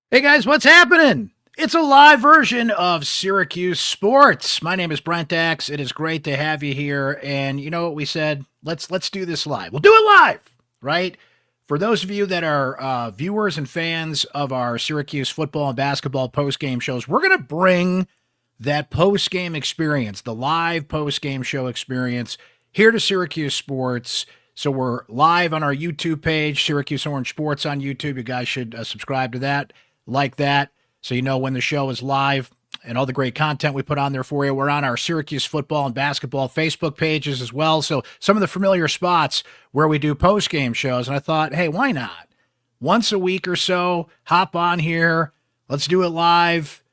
Hey guys, what's happening? It's a live version of Syracuse Sports. My name is Brent X. It is great to have you here. And you know what we said? Let's do this live. We'll do it live, right? For those of you that are viewers and fans of our Syracuse football and basketball post-game shows, we're going to bring that post-game experience, the live post-game show experience, here to Syracuse Sports. So we're live on our YouTube page, Syracuse Orange Sports on YouTube. You guys should subscribe to that, like that, so you know when the show is live and all the great content we put on there for you. We're on our Syracuse football and basketball Facebook pages as well. So some of the familiar spots where we do post-game shows. And I thought, hey, why not? Once a week or so, hop on here. Let's do it live.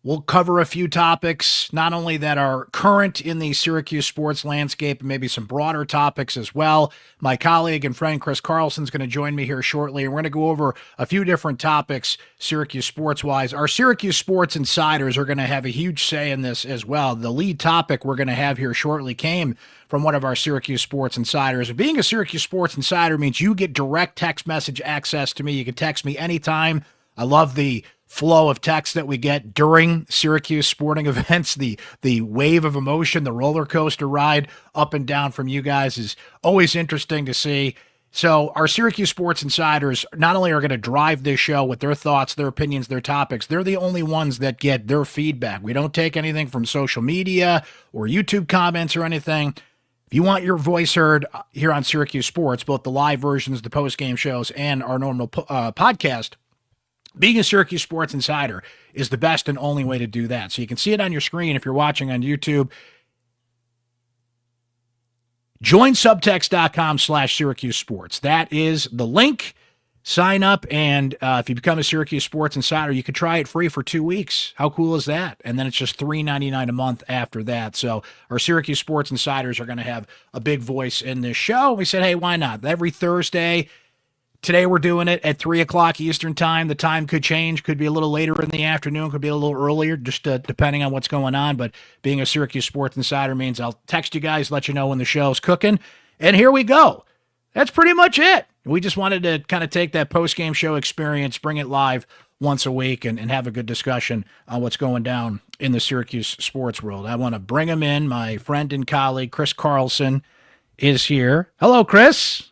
We'll cover a few topics, not only that are current in the Syracuse sports landscape, and maybe some broader topics as well. My colleague and friend Chris Carlson is going to join me here shortly, and we're going to go over a few different topics, Syracuse sports-wise. Our Syracuse Sports Insiders are going to have a huge say in this as well. The lead topic we're going to have here shortly came from one of our Syracuse Sports Insiders. And being a Syracuse Sports Insider means you get direct text message access to me. You can text me anytime. I love the flow of text that we get during Syracuse sporting events. The wave of emotion, the roller coaster ride up and down from you guys is always interesting to see. So our Syracuse Sports Insiders not only are going to drive this show with their thoughts, their opinions, their topics, they're the only ones that get their feedback. We don't take anything from social media or YouTube comments or anything. If you want your voice heard here on Syracuse Sports, both the live versions, the post-game shows, and our normal podcast, being a Syracuse Sports Insider is the best and only way to do that. So you can see it on your screen if you're watching on YouTube. Join subtext.com/Syracuse Sports. That is the link. Sign up, and if you become a Syracuse Sports Insider, you can try it free for 2 weeks. How cool is that? And then it's just $3.99 a month after that. So our Syracuse Sports Insiders are going to have a big voice in this show. We said, hey, why not? Every Thursday. Today we're doing it at 3 o'clock Eastern time. The time could change, could be a little later in the afternoon, could be a little earlier, just depending on what's going on. But being a Syracuse Sports Insider means I'll text you guys, let you know when the show's cooking. And here we go. That's pretty much it. We just wanted to kind of take that post-game show experience, bring it live once a week, and have a good discussion on what's going down in the Syracuse sports world. I want to bring him in. My friend and colleague, Chris Carlson, is here. Hello, Chris.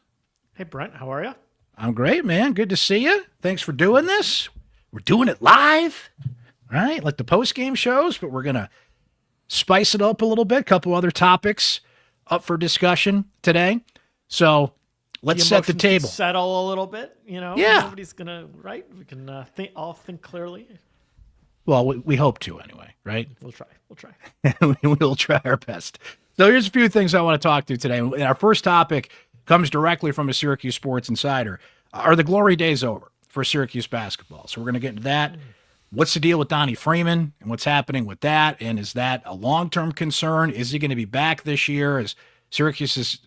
Hey, Brent. How are you? I'm great, man. Good to see you. Thanks for doing this. We're doing it live, right? Like the post-game shows, but we're going to spice it up a little bit. A couple other topics up for discussion today. So let's set the table. Settle a little bit, you know? Yeah. Nobody's going to, right? We can all think clearly. Well, we hope to anyway, right? We'll try. We'll try our best. So here's a few things I want to talk to today. And our first topic comes directly from a Syracuse Sports Insider. Are the glory days over for Syracuse basketball? So we're going to get into that. What's the deal with Donnie Freeman and what's happening with that? And is that a long-term concern? Is he going to be back this year? As Syracuse has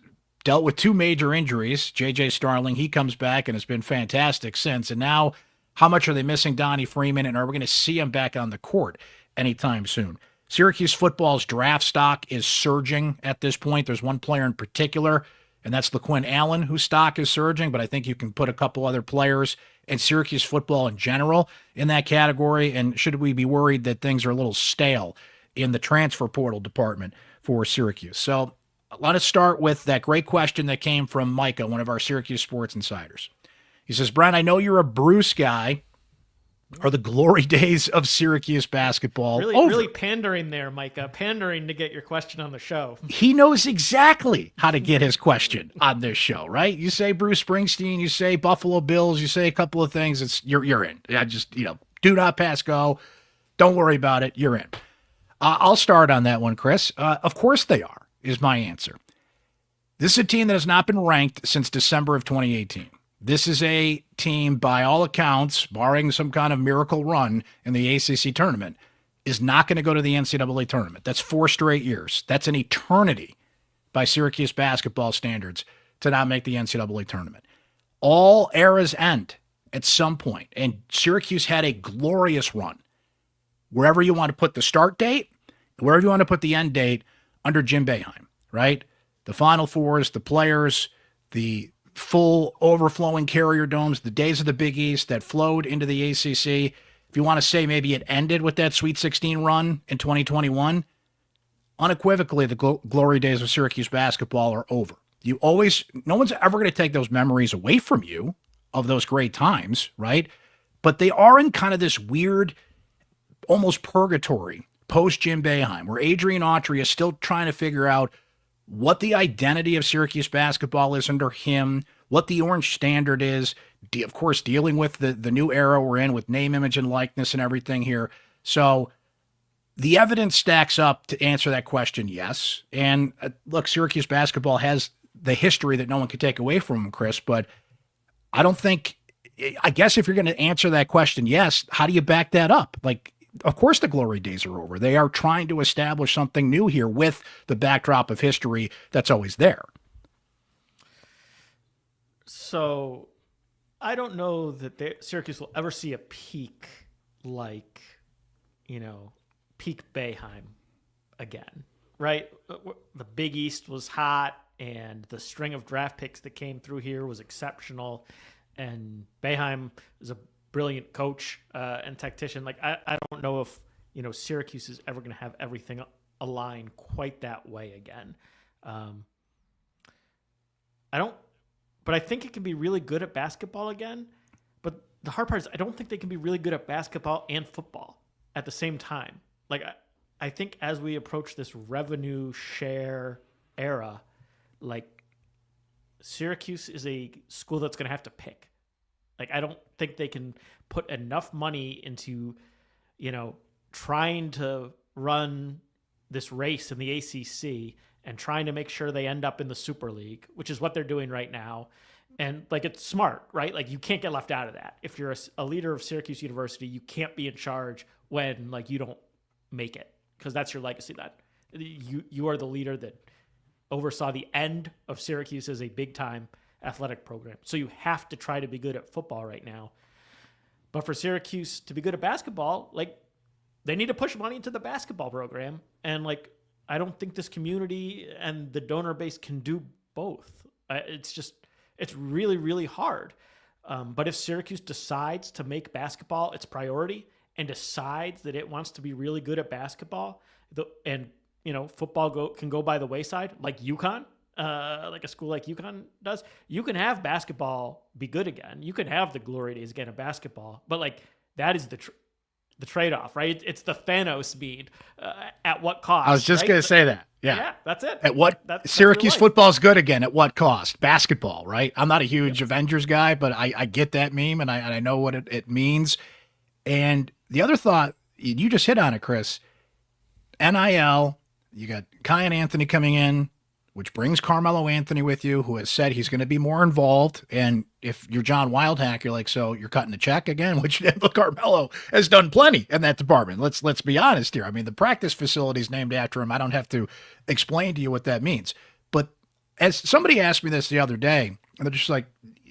dealt with two major injuries, J.J. Starling, he comes back and has been fantastic since. And now, how much are they missing Donnie Freeman? And are we going to see him back on the court anytime soon? Syracuse football's draft stock is surging at this point. There's one player in particular, and that's LaQuinn Allen, whose stock is surging, but I think you can put a couple other players and Syracuse football in general in that category. And should we be worried that things are a little stale in the transfer portal department for Syracuse? So let us start with that great question that came from Micah, one of our Syracuse Sports Insiders. He says, Brian, I know you're a Bruce guy. Are the glory days of Syracuse basketball over? Really pandering there, Micah. Pandering to get your question on the show. He knows exactly how to get his question on this show, right? You say Bruce Springsteen, you say Buffalo Bills, you say a couple of things, you're in. I just, do not pass go. Don't worry about it. You're in. I'll start on that one, Chris. Of course they are, is my answer. This is a team that has not been ranked since December of 2018. This is a team, by all accounts, barring some kind of miracle run in the ACC tournament, is not going to go to the NCAA tournament. That's 4 straight years. That's an eternity by Syracuse basketball standards to not make the NCAA tournament. All eras end at some point, and Syracuse had a glorious run. Wherever you want to put the start date, wherever you want to put the end date, under Jim Boeheim, right? The Final Fours, the players, the full overflowing Carrier domes, the days of the Big East that flowed into the ACC. If you want to say maybe it ended with that Sweet 16 run in 2021, unequivocally, the glory days of Syracuse basketball are over. No one's ever going to take those memories away from you of those great times, right? But they are in kind of this weird, almost purgatory post-Jim Boeheim, where Adrian Autry is still trying to figure out what the identity of Syracuse basketball is under him, what the orange standard is, of course, dealing with the new era we're in with name, image, and likeness and everything here. So the evidence stacks up to answer that question, yes. And look, Syracuse basketball has the history that no one could take away from them, Chris, but I guess if you're going to answer that question, yes, how do you back that up? Like, of course the glory days are over. They are trying to establish something new here with the backdrop of history that's always there. So I don't know that Syracuse will ever see a peak like, peak Boeheim again, right? The Big East was hot, and the string of draft picks that came through here was exceptional. And Boeheim is a brilliant coach and tactician. Like, I don't know if, Syracuse is ever going to have everything align quite that way again. But I think it can be really good at basketball again. But the hard part is I don't think they can be really good at basketball and football at the same time. Like, I think as we approach this revenue share era, like, Syracuse is a school that's going to have to pick. Like, I don't think they can put enough money into, trying to run this race in the ACC and trying to make sure they end up in the Super League, which is what they're doing right now. And, like, it's smart, right? Like, you can't get left out of that. If you're a leader of Syracuse University, you can't be in charge when, like, you don't make it, because that's your legacy then. You are the leader that oversaw the end of Syracuse as a big-time athletic program. So you have to try to be good at football right now. But for Syracuse to be good at basketball, like, they need to push money into the basketball program. And, like, I don't think this community and the donor base can do both. It's really, really hard. But if Syracuse decides to make basketball its priority and decides that it wants to be really good at basketball, football can go by the wayside, like UConn, like a school like UConn does, you can have basketball be good again. You can have the glory days again of basketball, but, like, that is the trade-off, right? It's the Thanos speed. At what cost? I was just going to say that. Yeah, that's it. At what Syracuse football's good again? At what cost? Basketball, right? I'm not a huge Avengers guy, but I get that meme, and I know what it means. And the other thought, you just hit on it, Chris. NIL, you got Kai and Anthony coming in, which brings Carmelo Anthony with you, who has said he's going to be more involved. And if you're John Wildhack, you're like, so you're cutting the check again, which Carmelo has done plenty in that department. Let's be honest here. I mean, the practice facility is named after him. I don't have to explain to you what that means. But as somebody asked me this the other day, and they're just like,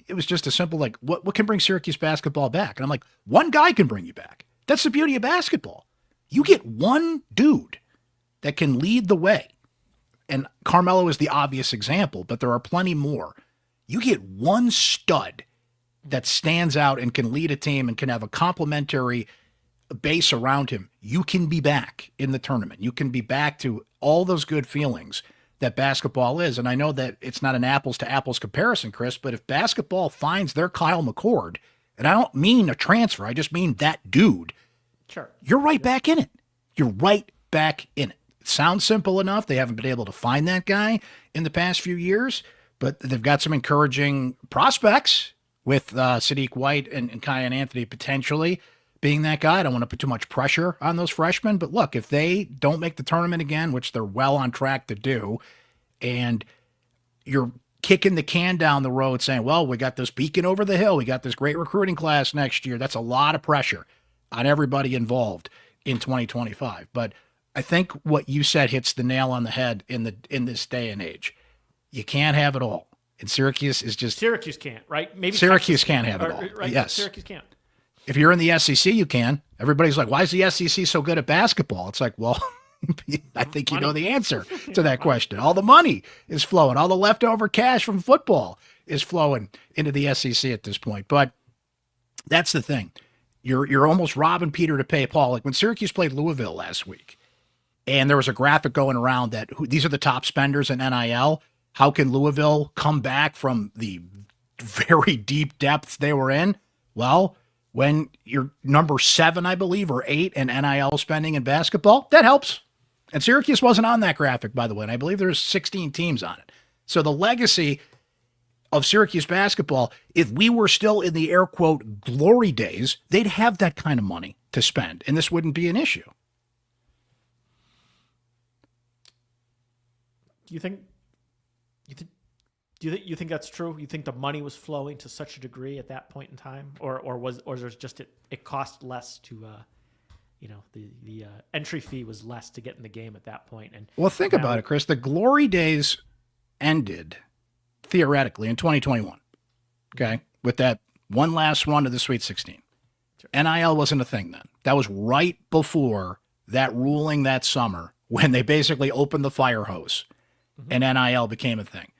it was just a simple, like, what can bring Syracuse basketball back? And I'm like, one guy can bring you back. That's the beauty of basketball. You get one dude that can lead the way. And Carmelo is the obvious example, but there are plenty more. You get one stud that stands out and can lead a team and can have a complementary base around him. You can be back in the tournament. You can be back to all those good feelings that basketball is. And I know that it's not an apples to apples comparison, Chris, but if basketball finds their Kyle McCord, and I don't mean a transfer, I just mean that dude, sure, you're right back in it. You're right back in it. It sounds simple enough. They haven't been able to find that guy in the past few years, but they've got some encouraging prospects with Sadiq White and Kai and Anthony potentially being that guy. I don't want to put too much pressure on those freshmen, but look, if they don't make the tournament again, which they're well on track to do, and you're kicking the can down the road saying, well, we got this beacon over the hill, we got this great recruiting class next year, that's a lot of pressure on everybody involved in 2025. But I think what you said hits the nail on the head in this day and age. You can't have it all. And Syracuse can't, right? Maybe Syracuse can't have it all. Right? Yes. Syracuse can't. If you're in the SEC, you can. Everybody's like, why is the SEC so good at basketball? It's like, well, I think you know the answer to that question. All the money is flowing. All the leftover cash from football is flowing into the SEC at this point. But that's the thing. You're almost robbing Peter to pay Paul. Like when Syracuse played Louisville last week, and there was a graphic going around that these are the top spenders in NIL. How can Louisville come back from the very deep depths they were in? Well, when you're number 7, I believe, or 8 in NIL spending in basketball, that helps. And Syracuse wasn't on that graphic, by the way, and I believe there's 16 teams on it. So the legacy of Syracuse basketball, if we were still in the air quote glory days, they'd have that kind of money to spend, and this wouldn't be an issue. Do you think that's true? You think the money was flowing to such a degree at that point in time, or there's just it cost less to, the entry fee was less to get in the game at that point? And well, think about it, Chris. The glory days ended theoretically in 2021. Okay, with that one last run to the Sweet 16. Sure. NIL wasn't a thing then. That was right before that ruling that summer when they basically opened the fire hose, and NIL became a thing.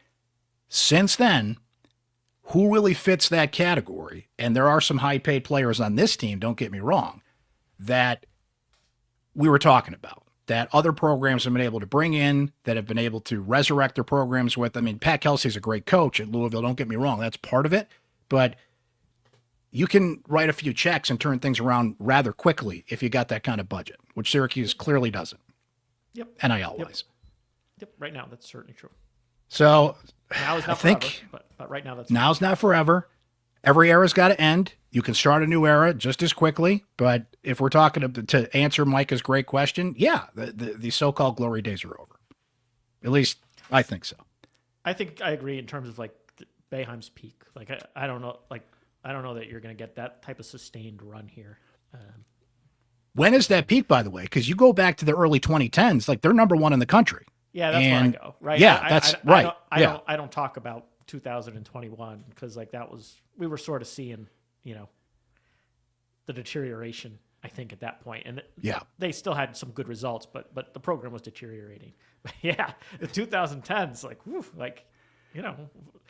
Since then, who really fits that category? And there are some high-paid players on this team, don't get me wrong, that we were talking about, that other programs have been able to bring in, that have been able to resurrect their programs with. I mean, Pat Kelsey's a great coach at Louisville, don't get me wrong, that's part of it. But you can write a few checks and turn things around rather quickly if you got that kind of budget, which Syracuse clearly doesn't. Yep. NIL-wise. Yep. Right now, that's certainly true. So now is not I think forever, but right now now's not forever. Every era's got to end. You can start a new era just as quickly. But if we're talking to answer Micah's great question, yeah, the so-called glory days are over. At least I think so. I think I agree in terms of like Boeheim's peak. Like I don't know, I don't know that you're going to get that type of sustained run here. When is that peak, by the way? Because you go back to the early 2010s, like they're number 1 in the country. Yeah, that's where I go. Right. Yeah, that's right. I don't talk about 2021 because like we were sort of seeing, the deterioration, I think, at that point. And they still had some good results, but the program was deteriorating. But yeah, the 2010s,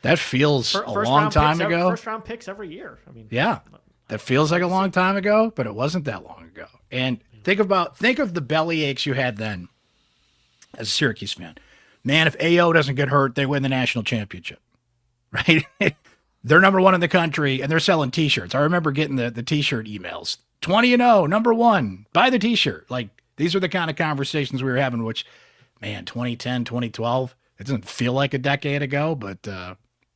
that feels a long time ago. First round picks every year. I mean, yeah, that feels like a long time ago, but it wasn't that long ago. And think of the belly aches you had then as a Syracuse fan. Man, if AO doesn't get hurt, they win the national championship, right? They're number 1 in the country, and they're selling T-shirts. I remember getting the T-shirt emails. 20-0, number 1, buy the T-shirt. Like, these are the kind of conversations we were having, which, man, 2010, 2012, it doesn't feel like a decade ago, but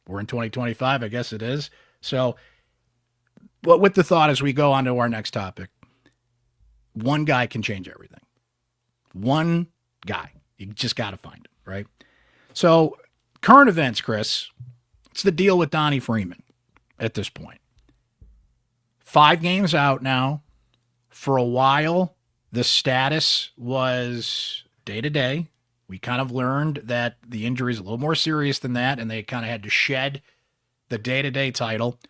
we're in 2025, I guess it is. So, but with the thought as we go on to our next topic, one guy can change everything. One guy. You just got to find it, right? So, current events, Chris, what's the deal with Donnie Freeman at this point? 5 games out now. For a while, the status was day-to-day. We kind of learned that the injury is a little more serious than that, and they kind of had to shed the day-to-day title.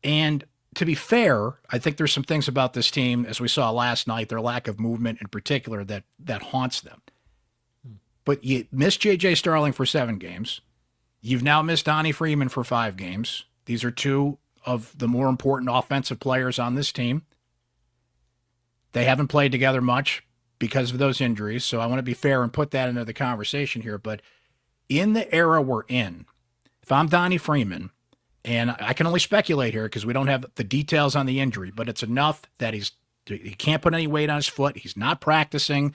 And to be fair, I think there's some things about this team, as we saw last night, their lack of movement in particular, that haunts them. But you missed J.J. Starling for 7 games. You've now missed Donnie Freeman for 5 games. These are 2 of the more important offensive players on this team. They haven't played together much because of those injuries, so I want to be fair and put that into the conversation here. But in the era we're in, if I'm Donnie Freeman, and I can only speculate here because we don't have the details on the injury, but it's enough that he can't put any weight on his foot. He's not practicing.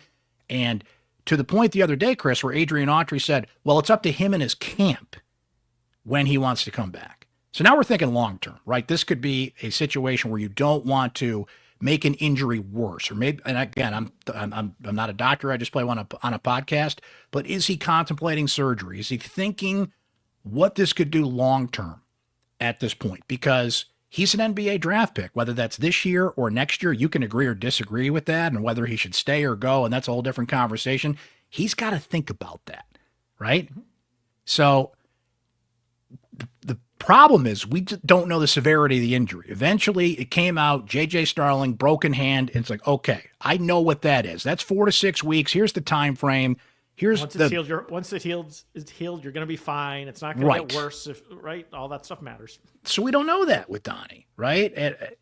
And to the point the other day, Chris, where Adrian Autry said, well, it's up to him and his camp when he wants to come back. So now we're thinking long term, right? This could be a situation where you don't want to make an injury worse, or maybe. And again, I'm not a doctor. I just play on a podcast. But is he contemplating surgery? Is he thinking what this could do long term at this point? Because he's an NBA draft pick, whether that's this year or next year. You can agree or disagree with that, and whether he should stay or go, and that's a whole different conversation. He's got to think about that, right? Mm-hmm. So the problem is we just don't know the severity of the injury. Eventually, it came out, J.J. Starling, broken hand, and it's like, okay, I know what that is. That's 4 to 6 weeks. Here's the time frame. here's once it's healed, you're going to be fine. It's not going to get worse. Right, all that stuff matters. So we don't know that with Donnie, right?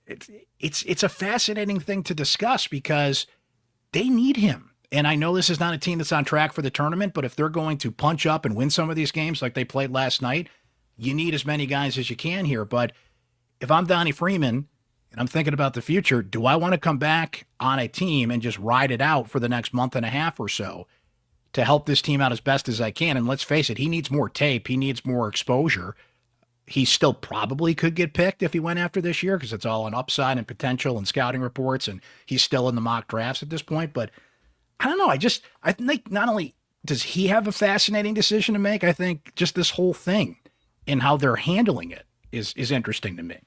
It's a fascinating thing to discuss because they need him. And I know this is not a team that's on track for the tournament, but if they're going to punch up and win some of these games like they played last night, you need as many guys as you can here. But if I'm Donnie Freeman and I'm thinking about the future, do I want to come back on a team and just ride it out for the next month and a half or so to help this team out as best as I can? And let's face it, he needs more tape. He needs more exposure. He still probably could get picked if he went after this year because it's all an upside and potential and scouting reports, and he's still in the mock drafts at this point. But I don't know. I think not only does he have a fascinating decision to make, I think just this whole thing and how they're handling it is interesting to me.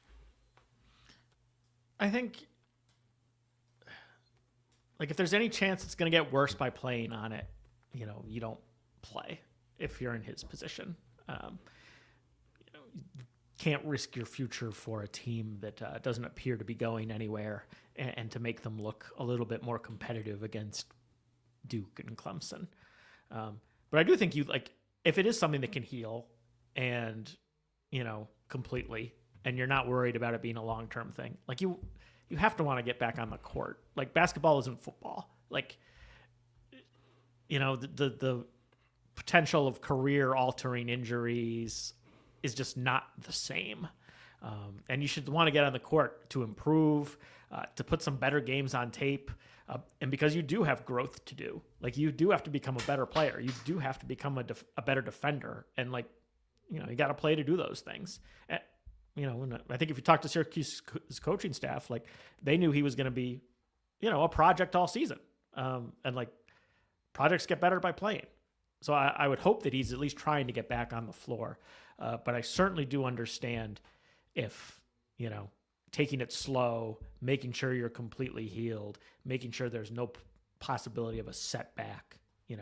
I think, like, if there's any chance it's going to get worse by playing on it, you don't play if you're in his position. You can't risk your future for a team that doesn't appear to be going anywhere, and to make them look a little bit more competitive against Duke and Clemson. But I do think if it is something that can heal and, completely, and you're not worried about it being a long-term thing, like you have to want to get back on the court. Like, basketball isn't football. Like, the potential of career-altering injuries is just not the same. And you should want to get on the court to improve, to put some better games on tape. And because you do have growth to do, like, you do have to become a better player. You do have to become a better defender. And, you got to play to do those things. And, and I think if you talk to Syracuse's coaching staff, like, they knew he was going to be, a project all season. And projects get better by playing. So I would hope that he's at least trying to get back on the floor. But I certainly do understand if, taking it slow, making sure you're completely healed, making sure there's no possibility of a setback, and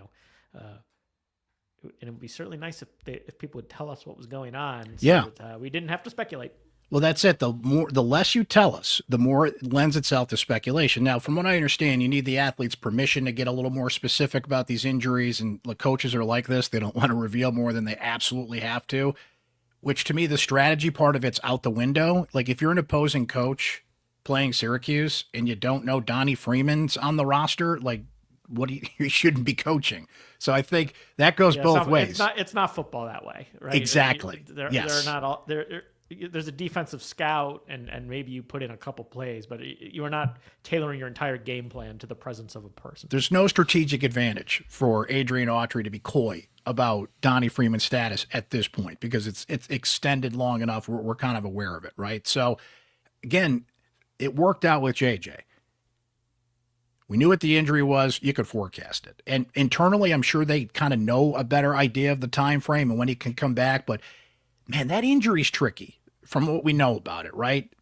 it would be certainly nice if people would tell us what was going on, so that we didn't have to speculate. Well, that's it. The less you tell us, the more it lends itself to speculation. Now, from what I understand, you need the athlete's permission to get a little more specific about these injuries, and the coaches are like this. They don't want to reveal more than they absolutely have to, which to me, the strategy part of it's out the window. Like, if you're an opposing coach playing Syracuse and you don't know Donnie Freeman's on the roster, like, you shouldn't be coaching. So I think that goes both ways. It's not football that way, right? Exactly. They're not all there. There's a defensive scout, and maybe you put in a couple plays, but you are not tailoring your entire game plan to the presence of a person. There's no strategic advantage for Adrian Autry to be coy about Donnie Freeman's status at this point because it's extended long enough. We're kind of aware of it, right? So, again, it worked out with JJ. We knew what the injury was. You could forecast it. And internally, I'm sure they kind of know a better idea of the time frame and when he can come back. But, man, that injury's tricky from what we know about it, right?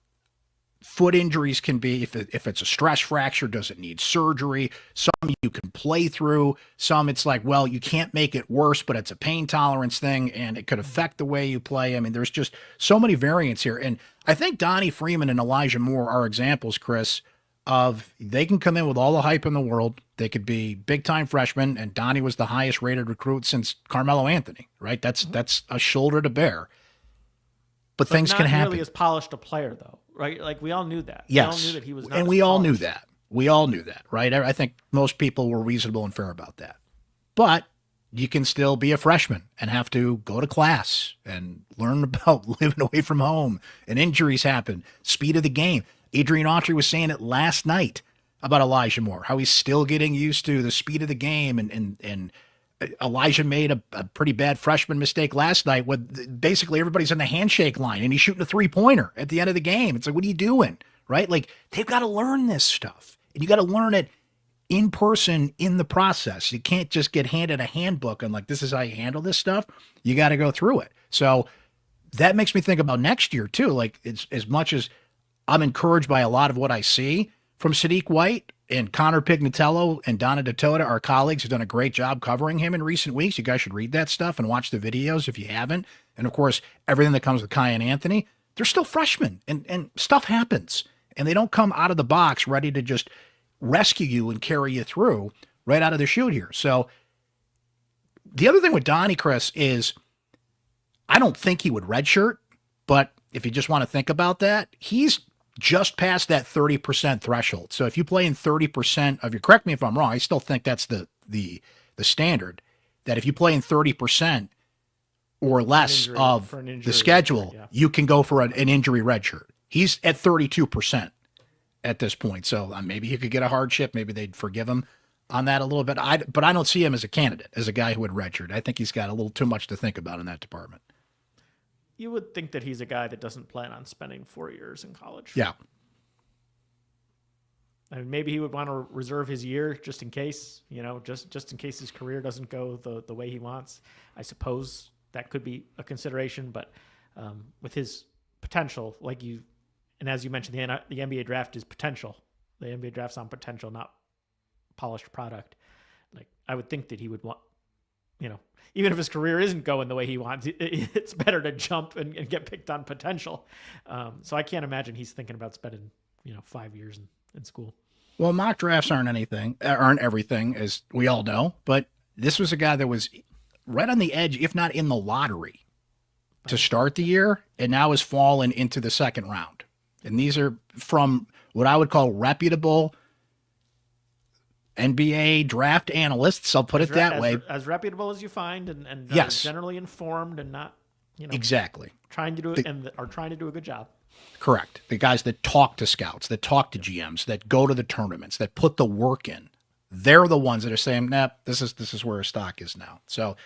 Foot injuries can be, if it's a stress fracture, does it need surgery? Some you can play through. Some it's like, well, you can't make it worse, but it's a pain tolerance thing, and it could affect the way you play. I mean, there's just so many variants here. And I think Donnie Freeman and Elijah Moore are examples, Chris, of they can come in with all the hype in the world. They could be big-time freshmen, and Donnie was the highest-rated recruit since Carmelo Anthony, right? That's a shoulder to bear. But things can happen. Not nearly as polished a player, though, right? Like, we all knew that. Yes. We all knew that he was not and we all knew that. We all knew that, right? I think most people were reasonable and fair about that. But you can still be a freshman and have to go to class and learn about living away from home, and injuries happen. Speed of the game. Adrian Autry was saying it last night about Elijah Moore, how he's still getting used to the speed of the game. And Elijah made a pretty bad freshman mistake last night with basically everybody's in the handshake line and he's shooting a three-pointer at the end of the game. It's like, what are you doing? Right? Like, they've got to learn this stuff, and you got to learn it in person in the process. You can't just get handed a handbook and like, this is how you handle this stuff. You got to go through it. So that makes me think about next year too. Like, it's as much as I'm encouraged by a lot of what I see from Sadiq White and Connor Pignatello and Donna DeToda, our colleagues, have done a great job covering him in recent weeks. You guys should read that stuff and watch the videos if you haven't. And, of course, everything that comes with Kai and Anthony. They're still freshmen, and stuff happens. And they don't come out of the box ready to just rescue you and carry you through right out of the chute here. So the other thing with Donnie, Chris, is I don't think he would redshirt, but if you just want to think about that, he's just past that 30% threshold. So if you play in 30% of your, correct me if I'm wrong, I still think that's the standard, that if you play in 30% or less of the schedule, you can go for an injury redshirt. He's at 32% at this point. So maybe he could get a hardship. Maybe they'd forgive him on that a little bit. But I don't see him as a candidate, as a guy who would redshirt. I think he's got a little too much to think about in that department. You would think that he's a guy that doesn't plan on spending 4 years in college. Yeah. I mean, maybe he would want to reserve his year just in case, just in case his career doesn't go the way he wants. I suppose that could be a consideration, but with his potential, and as you mentioned, the NBA draft is potential. The NBA draft's on potential, not polished product. Like, I would think that he would want, even if his career isn't going the way he wants, it's better to jump and get picked on potential. So I can't imagine he's thinking about spending, 5 years in school. Well, mock drafts aren't everything, as we all know, but this was a guy that was right on the edge, if not in the lottery, to start the year, and now has fallen into the second round. And these are from what I would call reputable NBA draft analysts, I'll put it that way. As reputable as you find, and yes, generally informed, and not, exactly trying to do it, and are trying to do a good job. Correct. The guys that talk to scouts, that talk to GMs, that go to the tournaments, that put the work in, they're the ones that are saying, "Nah, this is where his stock is now." So,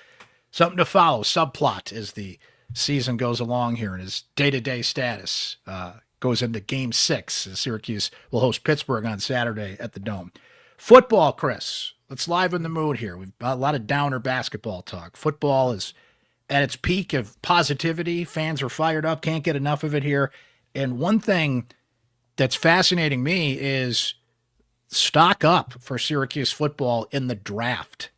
something to follow. Subplot as the season goes along here, and his day-to-day status goes into Game 6 as Syracuse will host Pittsburgh on Saturday at the Dome. Football, Chris. Let's liven the mood here. We've got a lot of downer basketball talk. Football is at its peak of positivity. Fans are fired up. Can't get enough of it here. And one thing that's fascinating me is stock up for Syracuse football in the draft.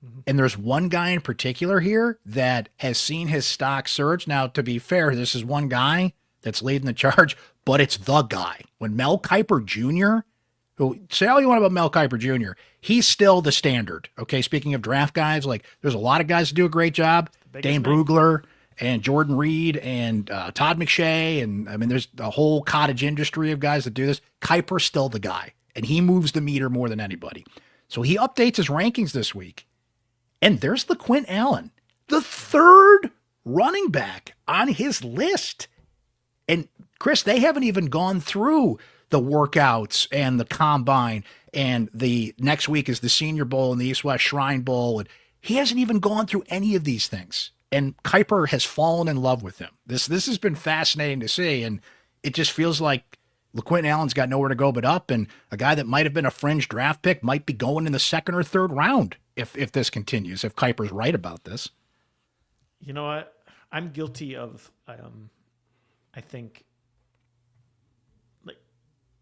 Mm-hmm. And there's one guy in particular here that has seen his stock surge. Now, to be fair, this is one guy that's leading the charge, but it's the guy. When Mel Kiper Jr., who, say all you want about Mel Kiper Jr., he's still the standard. Okay, speaking of draft guys, there's a lot of guys that do a great job. Dane Brugler and Jordan Reed and Todd McShay. And, there's a whole cottage industry of guys that do this. Kiper's still the guy, and he moves the meter more than anybody. So he updates his rankings this week, and there's LeQuint Allen, the third running back on his list. And, Chris, they haven't even gone through the workouts and the combine, and the next week is the Senior Bowl and the East-West Shrine Bowl, and he hasn't even gone through any of these things. And Kiper has fallen in love with him. This has been fascinating to see, and it just feels like LeQuint Allen's got nowhere to go but up, and a guy that might have been a fringe draft pick might be going in the second or third round if this continues, if Kiper's right about this. You know what? I'm guilty of, I think,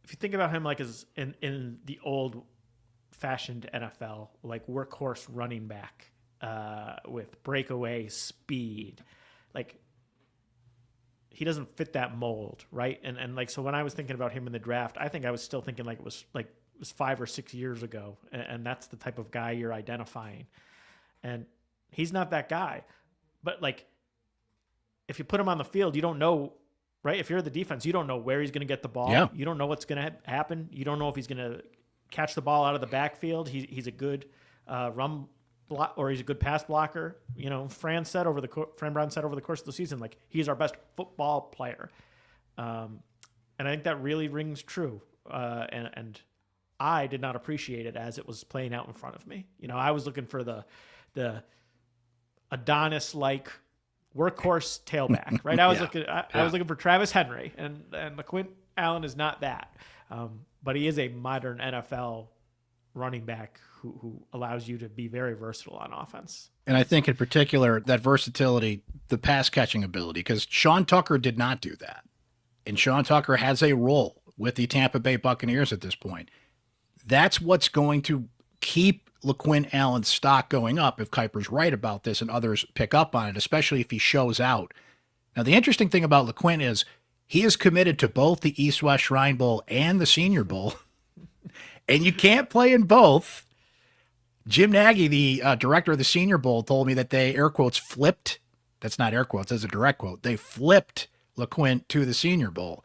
if you think about him as in the old-fashioned NFL, workhorse running back with breakaway speed, he doesn't fit that mold, right? And so when I was thinking about him in the draft, I think I was still thinking it was 5 or 6 years ago, and that's the type of guy you're identifying. And he's not that guy. But if you put him on the field, you don't know. Right? If you're the defense, you don't know where he's going to get the ball. Yeah. You don't know what's going to happen. You don't know if he's going to catch the ball out of the backfield. He's a good run block, or he's a good pass blocker. Fran Brown said over the course of the season, he's our best football player. And I think that really rings true. And I did not appreciate it as it was playing out in front of me. I was looking for the Adonis-like workhorse tailback, right? I was looking for Travis Henry, and LeQuint Allen is not that, but he is a modern NFL running back who allows you to be very versatile on offense. And I think in particular that versatility, the pass catching ability, because Sean Tucker did not do that, and Sean Tucker has a role with the Tampa Bay Buccaneers at this point. That's what's going to keep LeQuint Allen's stock going up if Kiper's right about this and others pick up on it, especially if he shows out. Now, the interesting thing about LeQuint is he is committed to both the East-West Shrine Bowl and the Senior Bowl, and you can't play in both. Jim Nagy, the director of the Senior Bowl, told me that they, air quotes, flipped. That's not air quotes, that's a direct quote. They flipped LeQuint to the Senior Bowl.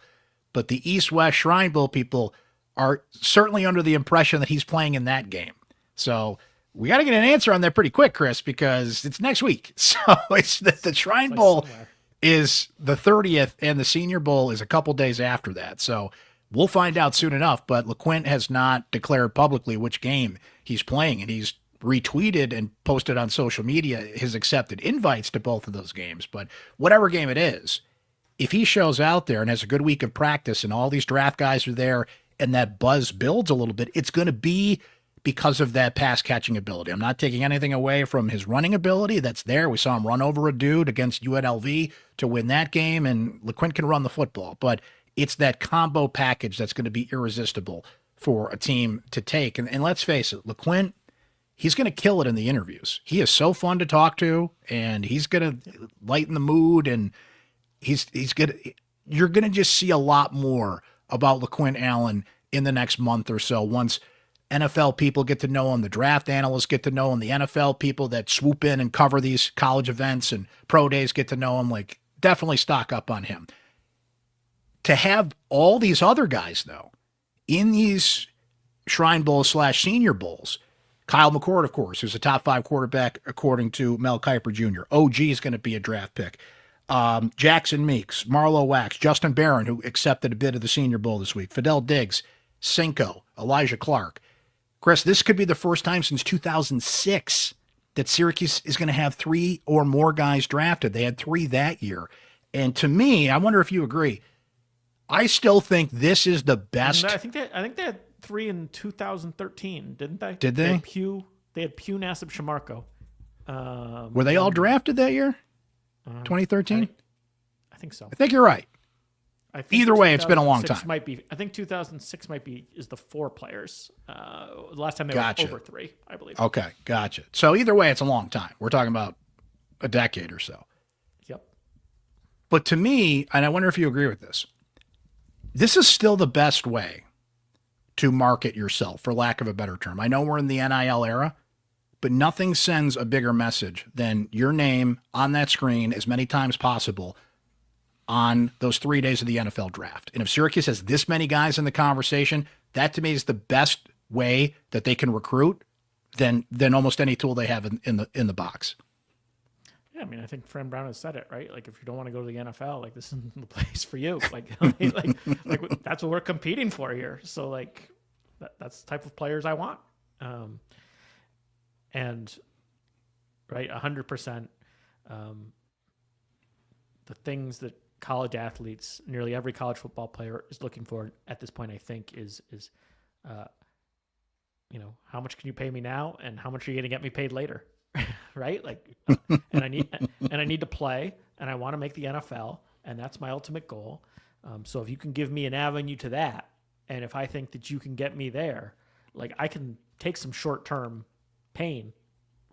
But the East-West Shrine Bowl people are certainly under the impression that he's playing in that game. So we got to get an answer on that pretty quick, Chris, because it's next week. So it's the Shrine Bowl is the 30th, and the Senior Bowl is a couple days after that. So we'll find out soon enough, but LeQuint has not declared publicly which game he's playing, and he's retweeted and posted on social media his accepted invites to both of those games. But whatever game it is, if he shows out there and has a good week of practice and all these draft guys are there and that buzz builds a little bit, it's going to be because of that pass catching ability. I'm not taking anything away from his running ability. That's there. We saw him run over a dude against UNLV to win that game, and LeQuint can run the football. But it's that combo package that's going to be irresistible for a team to take. And let's face it, LeQuint, he's going to kill it in the interviews. He is so fun to talk to, and he's going to lighten the mood, and you're going to just see a lot more about LeQuint Allen in the next month or so once NFL people get to know him, the draft analysts get to know him, the NFL people that swoop in and cover these college events and pro days get to know him. Like, definitely stock up on him. To have all these other guys, though, in these Shrine Bowls / Senior Bowls, Kyle McCord, of course, who's a top 5 quarterback according to Mel Kiper Jr. OG is going to be a draft pick. Jackson Meeks, Marlo Wax, Justin Barron, who accepted a bid of the Senior Bowl this week, Fidel Diggs, Cinco, Elijah Clark. Chris, this could be the first time since 2006 that Syracuse is going to have 3 or more guys drafted. They had 3 that year. And to me, I wonder if you agree, I still think this is the best. I think they had 3 in 2013, didn't they? Did they? They had Pugh, Nassib, Shamarko. Were they all drafted that year? 2013? I think so. I think you're right. I think Either way, it's been a long time. I think 2006 is the 4 players. The last time they were over 3, I believe. Okay, gotcha. So either way, it's a long time. We're talking about a decade or so. Yep. But to me, and I wonder if you agree with this is still the best way to market yourself, for lack of a better term. I know we're in the NIL era, but nothing sends a bigger message than your name on that screen as many times possible on those 3 days of the NFL draft. And if Syracuse has this many guys in the conversation, that to me is the best way that they can recruit than almost any tool they have in the box. Yeah, I mean, I think Fran Brown has said it, right? Like, if you don't want to go to the NFL, like, this isn't the place for you. Like, like that's what we're competing for here. So, like, that's the type of players I want. And, right, 100%. The things that college athletes, nearly every college football player is looking for at this point, I think, is how much can you pay me now, and how much are you going to get me paid later, right? Like, and I need to play, and I want to make the NFL, and that's my ultimate goal. So if you can give me an avenue to that, and if I think that you can get me there, like, I can take some short-term pain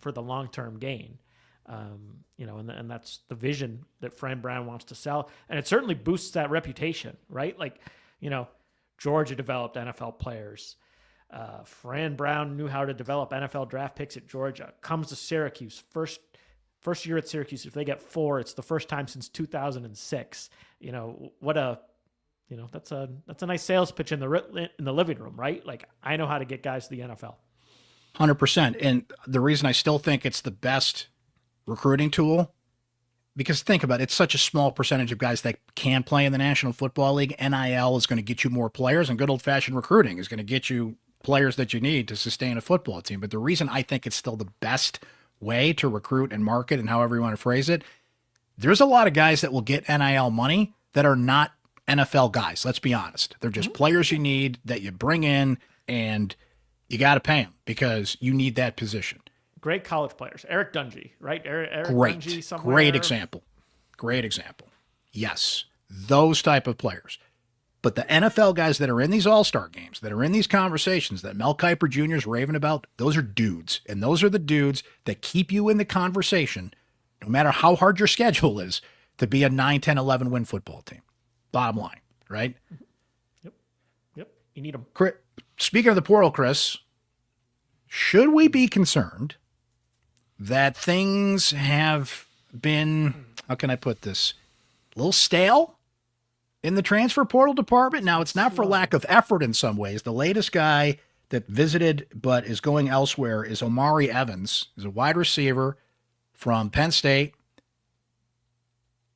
for the long-term gain. And that's the vision that Fran Brown wants to sell. And it certainly boosts that reputation, right? Like, Georgia developed NFL players. Fran Brown knew how to develop NFL draft picks at Georgia. Comes to Syracuse, first year at Syracuse. If they get 4, it's the first time since 2006. That's a nice sales pitch in the living room, right? Like, I know how to get guys to the NFL. 100%. And the reason I still think it's the best recruiting tool, because think about it, it's such a small percentage of guys that can play in the National Football League. NIL is going to get you more players, and good old-fashioned recruiting is going to get you players that you need to sustain a football team. But the reason I think it's still the best way to recruit and market, and however you want to phrase it, there's a lot of guys that will get NIL money that are not NFL guys. Let's be honest. They're just players you need that you bring in, and you got to pay them because you need that position. Great college players. Eric Dungy, right? Eric Great. Dungy somewhere. Great example. Yes. Those type of players. But the NFL guys that are in these all-star games, that are in these conversations that Mel Kiper Jr. is raving about, those are dudes. And those are the dudes that keep you in the conversation, no matter how hard your schedule is, to be a 9, 10, 11 win football team. Bottom line, right? Yep. You need them. Speaking of the portal, Chris, should we be concerned that things have been, how can I put this, a little stale in the transfer portal department? Now, it's not for lack of effort in some ways. The latest guy that visited but is going elsewhere is Omari Evans. He's a wide receiver from Penn State,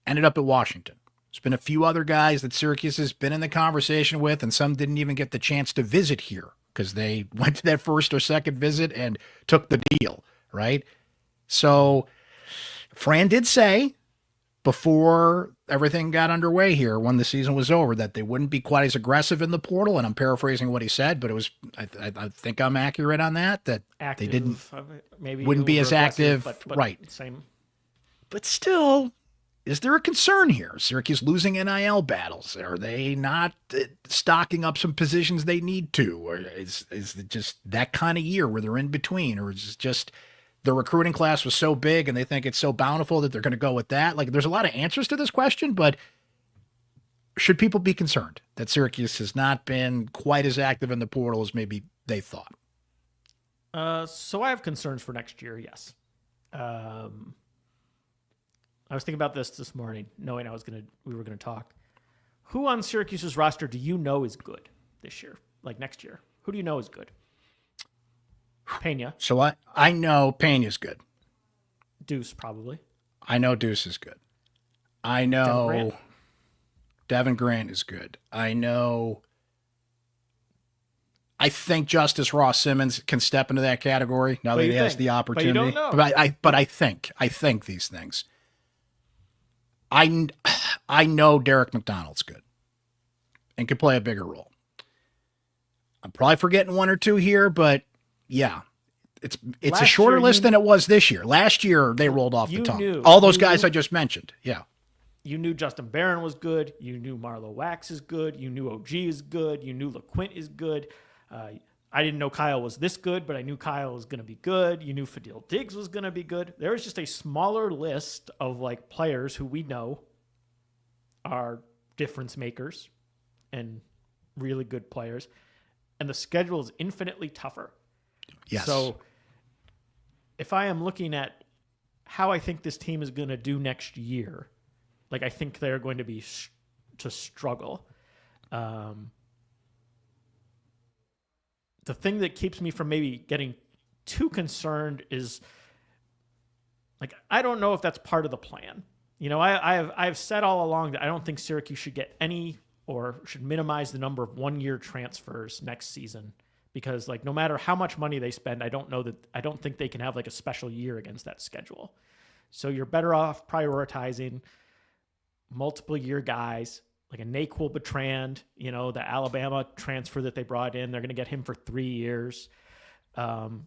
ended up at Washington. There's been a few other guys that Syracuse has been in the conversation with, and some didn't even get the chance to visit here because they went to that first or second visit and took the deal, right? So Fran did say before everything got underway here, when the season was over, that they wouldn't be quite as aggressive in the portal, and I'm paraphrasing what he said, but it was, I think I'm accurate on that active, they didn't, maybe wouldn't be as active, but right? Same. But still, is there a concern here? Syracuse losing NIL battles? Are they not stocking up some positions they need to? Or is it just that kind of year where they're in between? Or is it just the recruiting class was so big and they think it's so bountiful that they're going to go with that? Like, there's a lot of answers to this question, but should people be concerned that Syracuse has not been quite as active in the portal as maybe they thought? So I have concerns for next year, yes. I was thinking about this morning, knowing we were gonna talk. Who on Syracuse's roster do you know is good this year, like next year? Who do you know is good? Pena. So I know Pena's good. Deuce, probably. I know Deuce is good. I know Devin Grant is good. I think Justice Ross Simmons can step into that category now that he has the opportunity. But you don't know. But I think these things. I know Derek McDonald's good and can play a bigger role. I'm probably forgetting one or two here, but it's a shorter list than it was this year. Last year they rolled off the tongue. All those guys I just mentioned. Yeah. You knew Justin Barron was good. You knew Marlo Wax is good. You knew OG is good. You knew LaQuint is good. I didn't know Kyle was this good, but I knew Kyle was going to be good. You knew Fadil Diggs was going to be good. There was just a smaller list of like players who we know are difference makers and really good players. And the schedule is infinitely tougher. Yes. So if I am looking at how I think this team is going to do next year, like I think they're going to be to struggle. The thing that keeps me from maybe getting too concerned is, like, I don't know if that's part of the plan. You know, I've said all along that I don't think Syracuse should get any or should minimize the number of one-year transfers next season because, like, no matter how much money they spend, I don't think they can have like a special year against that schedule. So you're better off prioritizing multiple year guys. Like a Naquil Bertrand, you know, the Alabama transfer that they brought in, they're going to get him for 3 years. And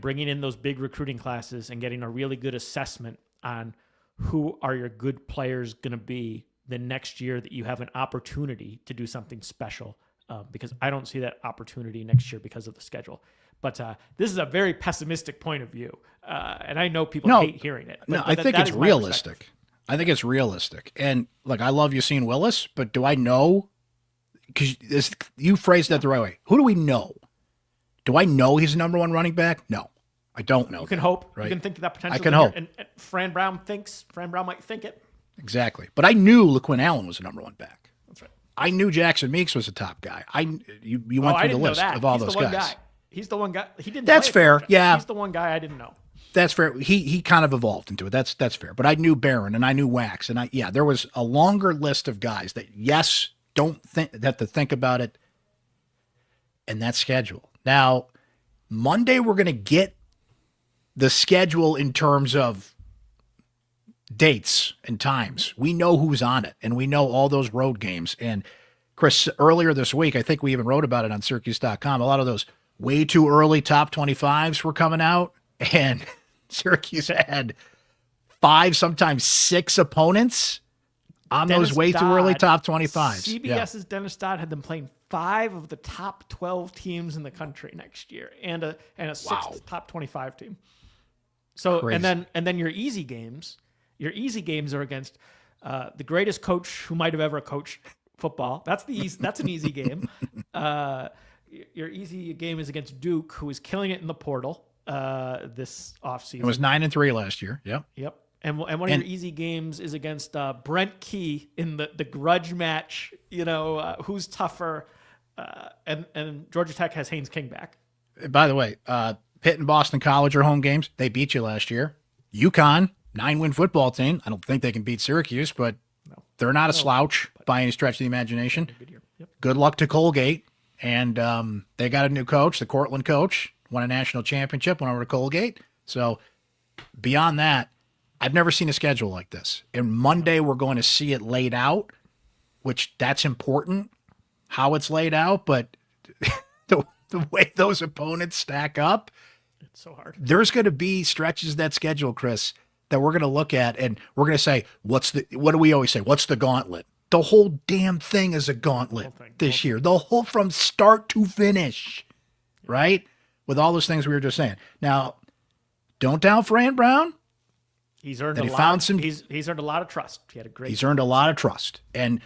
bringing in those big recruiting classes and getting a really good assessment on who are your good players going to be the next year that you have an opportunity to do something special. Because I don't see that opportunity next year because of the schedule. But this is a very pessimistic point of view. And I know people hate hearing it. But I think it's realistic. I think it's realistic. And look, I love Yassine Willis, but do I know? Because you phrased that the right way. Who do we know? Do I know he's the number one running back? No, I don't know. You can hope. Right? You can think that potential. I can hope. And Fran Brown might think it. Exactly. But I knew LaQuinn Allen was the number one back. That's right. I knew Jackson Meeks was a top guy. You went through the list of all those guys. He's the one guy. He didn't. That's fair. Yeah. He's the one guy I didn't know. That's fair. He kind of evolved into it. That's fair. But I knew Barron and I knew Wax and there was a longer list of guys that don't have to think about it in that schedule. Now, Monday we're going to get the schedule in terms of dates and times. We know who's on it and we know all those road games. And Chris, earlier this week, I think we even wrote about it on syracuse.com. A lot of those way too early top 25s were coming out. And Syracuse had 5, sometimes 6 opponents on those way too early top 25s. CBS's Dennis Dodd had them playing 5 of the top 12 teams in the country next year, and a 6th top 25 team. So crazy. and then your easy games are against the greatest coach who might have ever coached football. That's an easy game. your easy game is against Duke, who is killing it in the portal this offseason. It was 9-3 last year. Yep. Yep. And one of your easy games is against Brent Key in the grudge match. Who's tougher? And Georgia Tech has Haynes King back. By the way, Pitt and Boston College are home games. They beat you last year. UConn, 9-win football team. I don't think they can beat Syracuse, but they're not a slouch by any stretch of the imagination. Yep. Good luck to Colgate. And they got a new coach, the Cortland coach, won a national championship, went over to Colgate. So beyond that, I've never seen a schedule like this. And Monday, we're going to see it laid out, which that's important, how it's laid out. But the way those opponents stack up, it's so hard. There's going to be stretches of that schedule, Chris, that we're going to look at, and we're going to say, what do we always say? What's the gauntlet? The whole damn thing is a gauntlet this year. The whole from start to finish, right? With all those things we were just saying. Now, don't doubt Fran Brown. He's earned he's earned a lot of trust. He's earned a lot of trust. And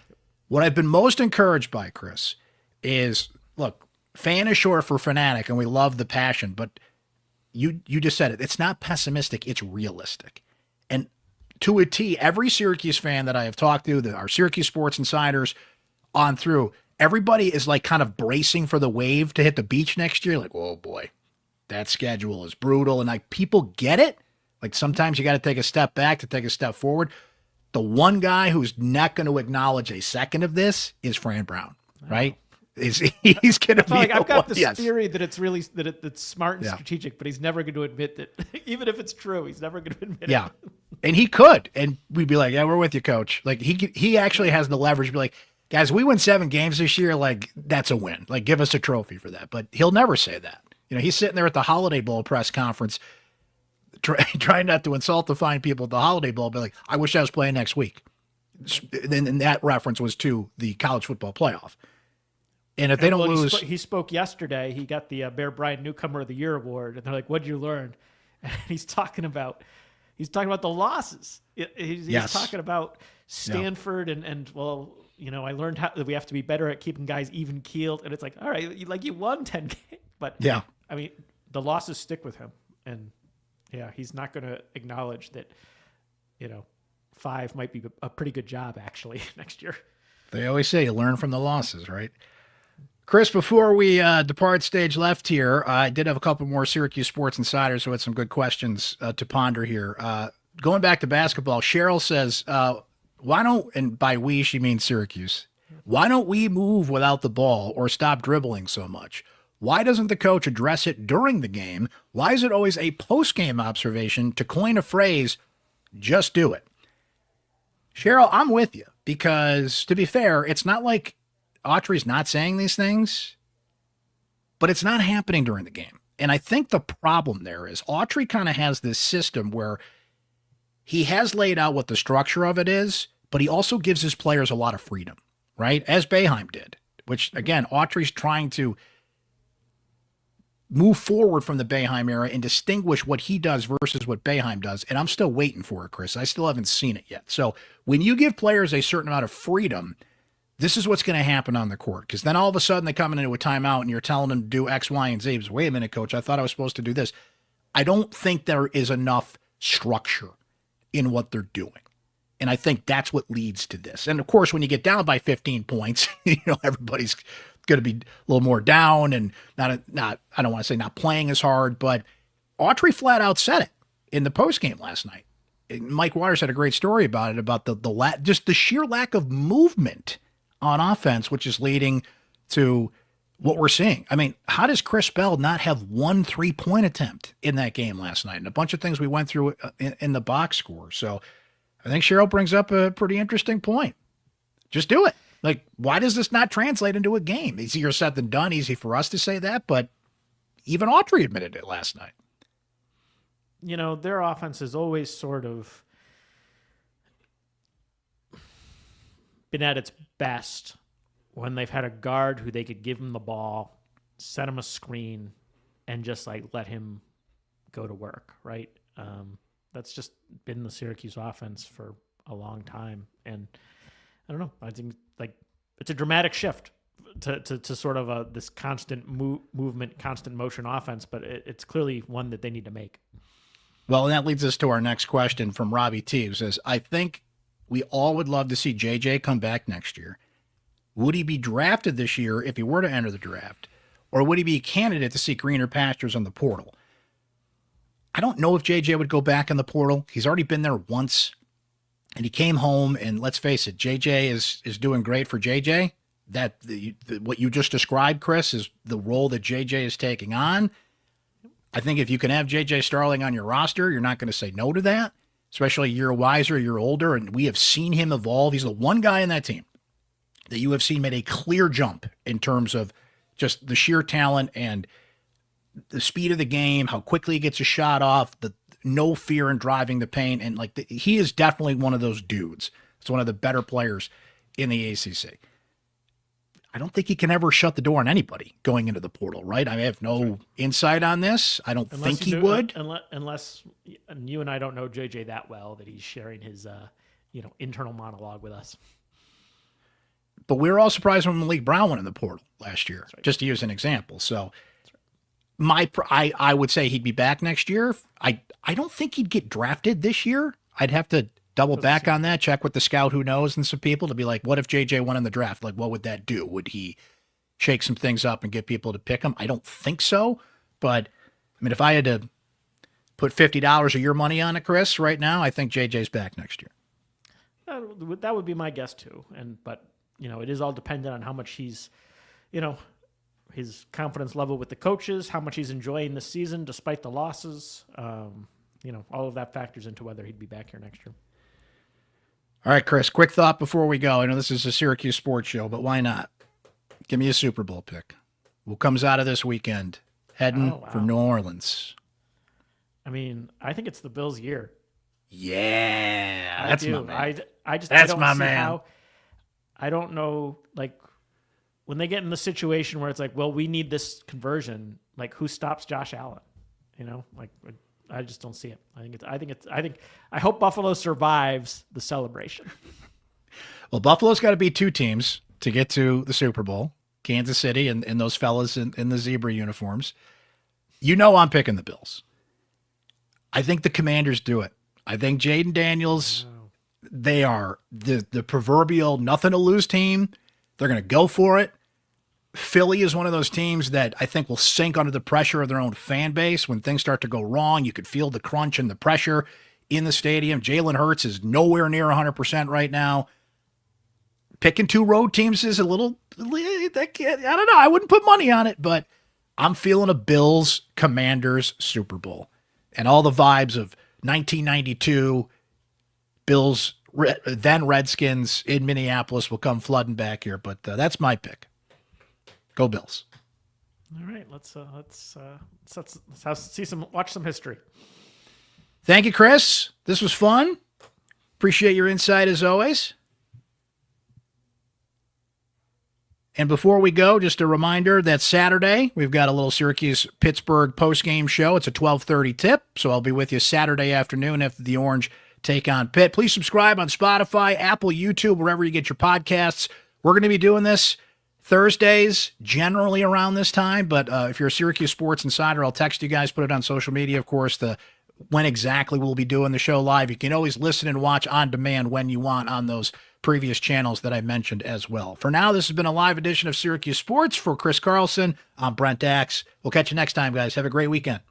what I've been most encouraged by, Chris, is, look, fan is short for fanatic, and we love the passion, but you just said it. It's not pessimistic. It's realistic. And to a T, every Syracuse fan that I have talked to, our Syracuse Sports Insiders on through, everybody is like kind of bracing for the wave to hit the beach next year. Like, oh boy, that schedule is brutal. And like, people get it. Like, sometimes you got to take a step back to take a step forward. The one guy who's not going to acknowledge a second of this is Fran Brown, right? He's going to be. I've got this theory that it's really it's smart and strategic, but he's never going to admit that. Even if it's true, he's never going to admit it. Yeah, and he could, and we'd be like, "Yeah, we're with you, coach." Like he actually has the leverage to be like, "Guys, we win 7 games this year. Like, that's a win. Like, give us a trophy for that." But he'll never say that. He's sitting there at the Holiday Bowl press conference, trying not to insult the fine people at the Holiday Bowl, but like, I wish I was playing next week. And that reference was to the college football playoff. And if they don't lose, he spoke yesterday. He got the Bear Bryant Newcomer of the Year award, and they're like, "What'd you learn?" And he's talking about the losses. He's talking about Stanford and well, I learned that we have to be better at keeping guys even keeled. And it's like, all right, you won 10 games, but I mean, the losses stick with him, and he's not going to acknowledge that 5 might be a pretty good job actually next year. They always say you learn from the losses, right? Chris, before we depart stage left here, I did have a couple more Syracuse Sports Insiders who had some good questions to ponder here. Going back to basketball, Cheryl says, why don't, and by we, she means Syracuse, why don't we move without the ball or stop dribbling so much? Why doesn't the coach address it during the game? Why is it always a post-game observation? To coin a phrase, just do it. Cheryl, I'm with you, because to be fair, it's not like Autry's not saying these things, but it's not happening during the game. And I think the problem there is Autry kind of has this system where he has laid out what the structure of it is, but he also gives his players a lot of freedom, right? As Boeheim did, which again, Autry's trying to move forward from the Boeheim era and distinguish what he does versus what Boeheim does. And I'm still waiting for it, Chris. I still haven't seen it yet. So when you give players a certain amount of freedom, this is what's going to happen on the court. Because then all of a sudden they come into a timeout and you're telling them to do X, Y, and Z. Wait a minute, coach, I thought I was supposed to do this. I don't think there is enough structure in what they're doing. And I think that's what leads to this. And of course, when you get down by 15 points, everybody's going to be a little more down and not, I don't want to say not playing as hard, but Autry flat out said it in the postgame last night. Mike Waters had a great story about it, about just the sheer lack of movement on offense, which is leading to what we're seeing. I mean, how does Chris Bell not have 1 3-point attempt in that game last night? And a bunch of things we went through in the box score. So I think Cheryl brings up a pretty interesting point. Just do it. Like, why does this not translate into a game? Easier said than done. Easy for us to say that, but even Autry admitted it last night. Their offense has always sort of been at its best when they've had a guard who they could give him the ball, set him a screen, and just let him go to work, right? That's just been the Syracuse offense for a long time. And I don't know. I think it's a dramatic shift to sort of this constant movement, constant motion offense, but it's clearly one that they need to make. Well, and that leads us to our next question from Robbie T, who says, I think we all would love to see JJ come back next year. Would he be drafted this year if he were to enter the draft? Or would he be a candidate to see greener pastures on the portal? I don't know if JJ would go back in the portal. He's already been there once, and he came home, and let's face it, JJ is doing great for JJ. That what you just described, Chris, is the role that JJ is taking on. I think if you can have JJ Starling on your roster, you're not going to say no to that, especially a year wiser, a year older, and we have seen him evolve. He's the one guy in that team that you have seen made a clear jump in terms of just the sheer talent and the speed of the game, how quickly he gets a shot off, the no fear in driving the paint, and he is definitely one of those dudes. It's one of the better players in the ACC. I don't think he can ever shut the door on anybody going into the portal, right? I have no insight on this. I don't think he would. Unless you and I don't know JJ that well that he's sharing his internal monologue with us. But we were all surprised when Malik Brown went in the portal last year, right. just to use an example. So I would say he'd be back next year. I don't think he'd get drafted this year. I'd have to double back on that, check with the scout who knows and some people to be like, what if JJ won in the draft? Like, what would that do? Would he shake some things up and get people to pick him? I don't think so. But, I mean, if I had to put $50 of your money on it, Chris, right now, I think JJ's back next year. That would be my guess, too. But it is all dependent on how much he's, his confidence level with the coaches, how much he's enjoying the season despite the losses. All of that factors into whether he'd be back here next year. All right, Chris, quick thought before we go. I know this is a Syracuse sports show, but why not? Give me a Super Bowl pick. Who comes out of this weekend heading for New Orleans? I mean, I think it's the Bills' year. Yeah, that's my man. I don't my see man. How. I don't know, when they get in the situation where it's like, well, we need this conversion. Who stops Josh Allen? I just don't see it. I hope Buffalo survives the celebration. Well, Buffalo's got to beat two teams to get to the Super Bowl, Kansas City and those fellas in the zebra uniforms. I'm picking the Bills. I think the Commanders do it. I think Jaden Daniels, they are the proverbial nothing to lose team. They're going to go for it. Philly is one of those teams that I think will sink under the pressure of their own fan base. When things start to go wrong, you could feel the crunch and the pressure in the stadium. Jalen Hurts is nowhere near 100% right now. Picking two road teams is a little, I don't know. I wouldn't put money on it, but I'm feeling a Bills Commanders Super Bowl. And all the vibes of 1992 Bills, then Redskins in Minneapolis will come flooding back here. But that's my pick. Go Bills. All right, let's watch some history. Thank you, Chris. This was fun. Appreciate your insight as always. And before we go, just a reminder that Saturday we've got a little Syracuse-Pittsburgh postgame show. It's a 12:30 tip, so I'll be with you Saturday afternoon after the Orange take on Pitt. Please subscribe on Spotify, Apple, YouTube, wherever you get your podcasts. We're going to be doing this Thursdays, generally around this time, but if you're a Syracuse Sports Insider, I'll text you guys, put it on social media, of course, when exactly we'll be doing the show live. You can always listen and watch on demand when you want on those previous channels that I mentioned as well. For now, this has been a live edition of Syracuse Sports. For Chris Carlson, I'm Brent Axe. We'll catch you next time, guys. Have a great weekend.